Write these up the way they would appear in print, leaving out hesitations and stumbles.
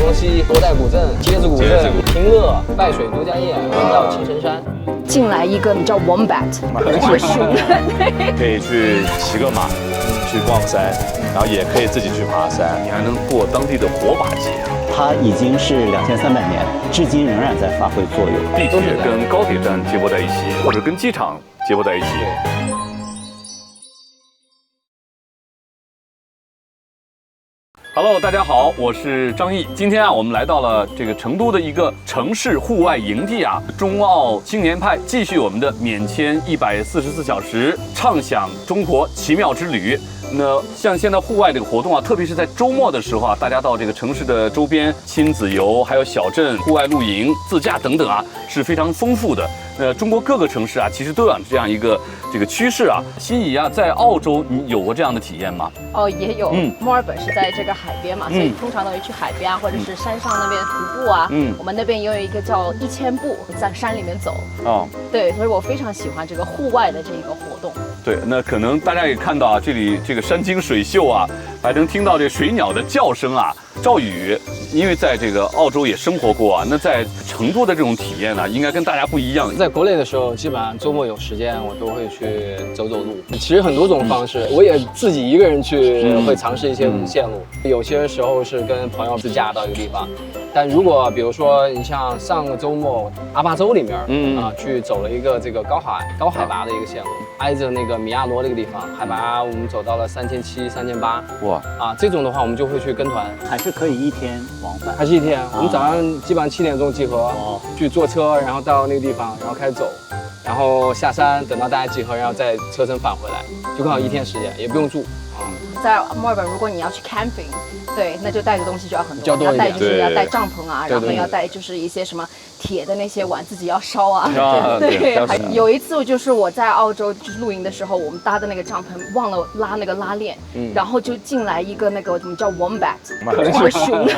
龙溪、多代古镇、街子古镇、平乐、拜水都江堰、问到青城山。进来一个你叫 Wombat， 是熊，可以去骑个马，去逛山，然后也可以自己去爬山，你还能过当地的火把节啊。它已经是2300年，至今仍然在发挥作用。地铁跟高铁站结合在一起，或者跟机场结合在一起。Hello， 大家好，我是张毅。今天啊，我们来到了这个成都的一个城市户外营地啊，中澳青年派继续我们的免签144小时，畅享中国奇妙之旅。那像现在户外这个活动啊，特别是在周末的时候啊，大家到这个城市的周边亲子游，还有小镇户外露营、自驾等等啊，是非常丰富的。中国各个城市啊，其实都有这样一个这个趋势啊。心怡啊，在澳洲你有过这样的体验吗？哦，也有。墨尔本是在这个海边嘛，所以通常都会去海边啊，或者是山上那边徒步啊。我们那边也有一个叫1000步，在山里面走。哦，对，所以我非常喜欢这个户外的这个活动。对，那可能大家也看到啊，这里这个山清水秀啊，还能听到这水鸟的叫声啊。赵宇，因为在这个澳洲也生活过啊，那在成都的这种体验呢，应该跟大家不一样。在国内的时候，基本上周末有时间，我都会去走走路。其实很多种方式，我也自己一个人去，会尝试一些线路。有些时候是跟朋友自驾到一个地方，但如果比如说你像上个周末阿坝州里面，去走了一个这个高海拔的一个线路，挨着那个米亚罗那个地方，海拔我们走到了3700、3800。哇啊，这种的话我们就会去跟团，还是可以一天往返，还是一天。我们早上基本上7点钟集合，去坐车，然后到那个地方，然后开始走，然后下山，等到大家集合，然后再车程返回来，就刚好一天时间，也不用住。在墨尔本，如果你要去 camping， 对，那就带的东西就要很多，你要带就是要带帐篷啊，然后要带就是一些什么铁的那些碗自己要烧啊。对，有一次就是我在澳洲就是露营的时候，我们搭的那个帐篷忘了拉那个拉链，然后就进来一个那个我们叫 Wombat， 是熊。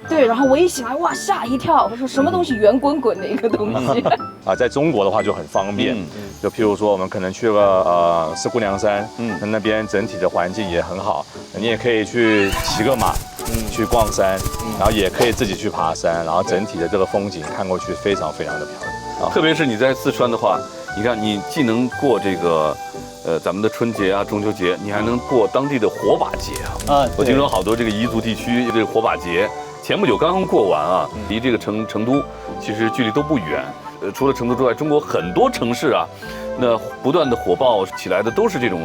对，然后我一醒来，哇，吓一跳！我说什么东西圆滚滚的一个东西啊，在中国的话就很方便，就譬如说我们可能去了四姑娘山，那边整体的环境也很好，你也可以去骑个马，去逛山，然后也可以自己去爬山，然后整体的这个风景看过去非常非常的漂亮。特别是你在四川的话，你看你既能过这个。咱们的春节啊、中秋节，你还能过当地的火把节啊！我听说好多这个彝族地区这个火把节，前不久刚刚过完啊，离这个成都其实距离都不远。除了成都之外，中国很多城市啊，那不断的火爆起来的都是这种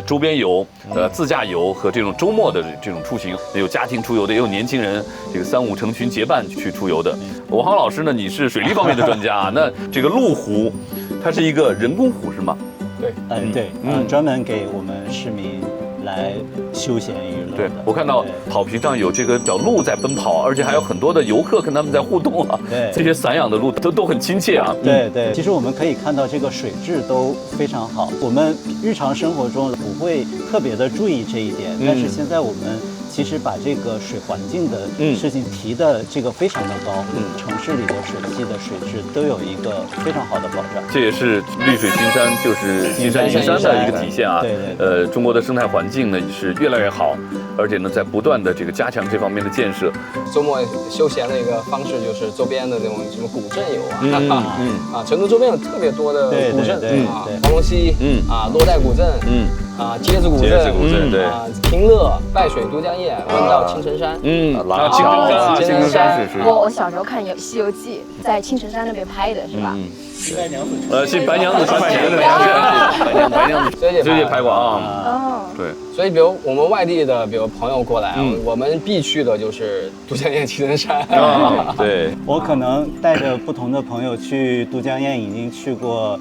周边游、自驾游和这种周末的这种出行，有家庭出游的，也有年轻人这个3、5成群结伴去出游的。王航老师呢，你是水利方面的专家啊，那这个麓湖，它是一个人工湖是吗？对，专门给我们市民来休闲娱乐。对，我看到草坪上有这个小鹿在奔跑，而且还有很多的游客跟他们在互动啊。对，这些散养的鹿都很亲切啊。对，其实我们可以看到这个水质都非常好，我们日常生活中不会特别的注意这一点，但是现在我们其实把这个水环境的事情提的这个非常的高，城市里的水系的水质都有一个非常好的保障。这也是绿水青山，就是金山银山的一个体现啊。对，中国的生态环境呢是越来越好，而且呢在不断的这个加强这方面的建设。周末休闲的一个方式就是周边的那种什么古镇游啊，成都周边有特别多的古镇啊，黄龙溪洛带古镇街子古镇对平乐、拜水都江堰、问到青城山青城山是。我小时候看《西游记》，在青城山那边拍的是吧？新白娘子，新白娘子传奇的白娘子，这也拍过啊。对，所以比如我们外地的，比如朋友过来，我们必去的就是都江堰、青城山。对，我可能带着不同的朋友去都江堰，已经去过。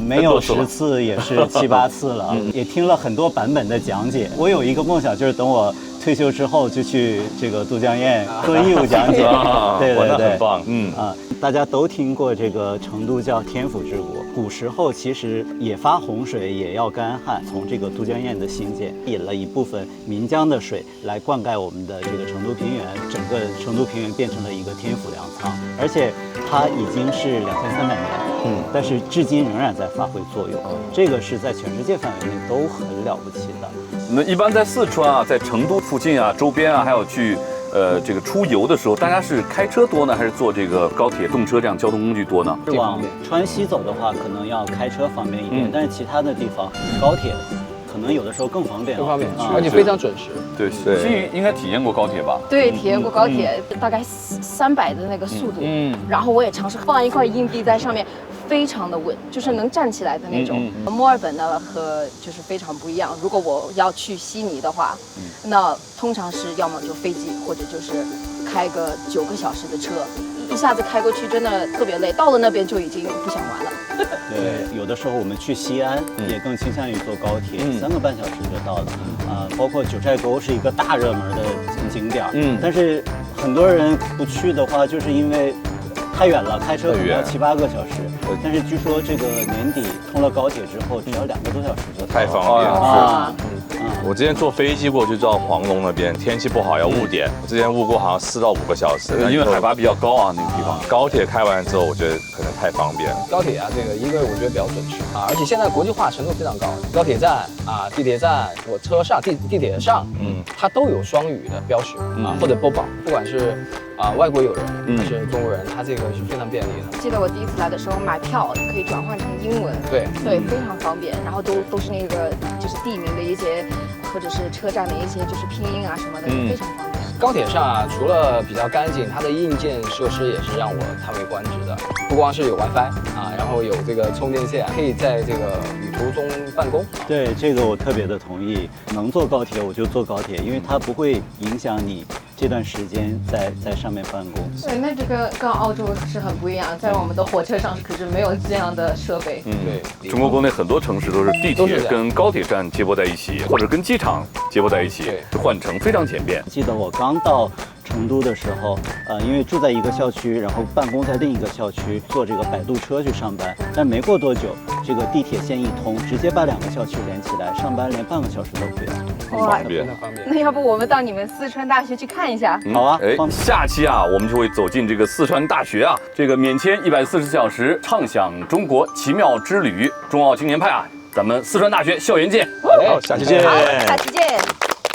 没有10次，也是7、8次了，也听了很多版本的讲解。我有一个梦想，就是等我退休之后，就去这个都江堰做义务讲解。对，很棒。大家都听过这个成都叫天府之国，古时候其实也发洪水，也要干旱。从这个都江堰的兴建，引了一部分岷江的水来灌溉我们的这个成都平原，整个成都平原变成了一个天府粮仓，而且它已经是2300年，但是至今仍然在发挥作用。这个是在全世界范围内都很了不起的。那一般在四川啊，在成都附近啊、周边啊，还有去这个出游的时候，大家是开车多呢，还是坐这个高铁、动车这样交通工具多呢？往川西走的话，可能要开车方便一点，但是其他的地方高铁可能有的时候更方便，更方便，而且非常准时。对，心宇应该体验过高铁吧？对，体验过高铁，大概300的那个速度。然后我也尝试放一块硬币在上面。非常的稳，就是能站起来的那种。墨尔本呢和就是非常不一样。如果我要去悉尼的话，那通常是要么就飞机，或者就是开个9个小时的车，一下子开过去真的特别累，到了那边就已经不想玩了。对，有的时候我们去西安也更倾向于坐高铁，3个半小时就到了。包括九寨沟是一个大热门的景点，但是很多人不去的话，就是因为太远了，开车可能要7、8个小时。但是据说这个年底通了高铁之后，只要2个多小时就到了，太方便了。我之前坐飞机过去到黄龙那边，天气不好要误点，我之前误过好像4到5个小时，因为海拔比较高啊，那个地方。高铁开完之后，我觉得可能太方便。高铁啊，这个一个我觉得比较准时啊，而且现在国际化程度非常高，高铁站啊、地铁站、火车上、地铁上，它都有双语的标识啊，或者播报，不管是外国友人还是中国人，它这个是非常便利的。记得我第一次来的时候买票可以转换成英文，对，非常方便，然后都是那个就是地名的一些，或者是车站的一些就是拼音啊什么的，非常方便。高铁上啊，除了比较干净，它的硬件设施也是让我叹为观止的。不光是有 WiFi 啊，然后有这个充电线，可以在这个旅途中办公。对，这个我特别的同意。能坐高铁我就坐高铁，因为它不会影响你这段时间在上面办公。对，那这个跟澳洲是很不一样，在我们的火车上可是没有这样的设备。对，中国国内很多城市都是地铁跟高铁站接驳在一起，或者跟机场接驳在一起，换乘非常简便。记得我刚到成都的时候，因为住在一个校区，然后办公在另一个校区，坐这个摆渡车去上班。但没过多久，这个地铁线一通，直接把2个校区连起来，上班连半个小时都不要，很方便。那要不我们到你们四川大学去看一下？好啊，下期啊，我们就会走进这个四川大学啊，这个免签140小时，畅享中国奇妙之旅，中澳青年派啊，咱们四川大学校园见。好，下期见。好，下期见。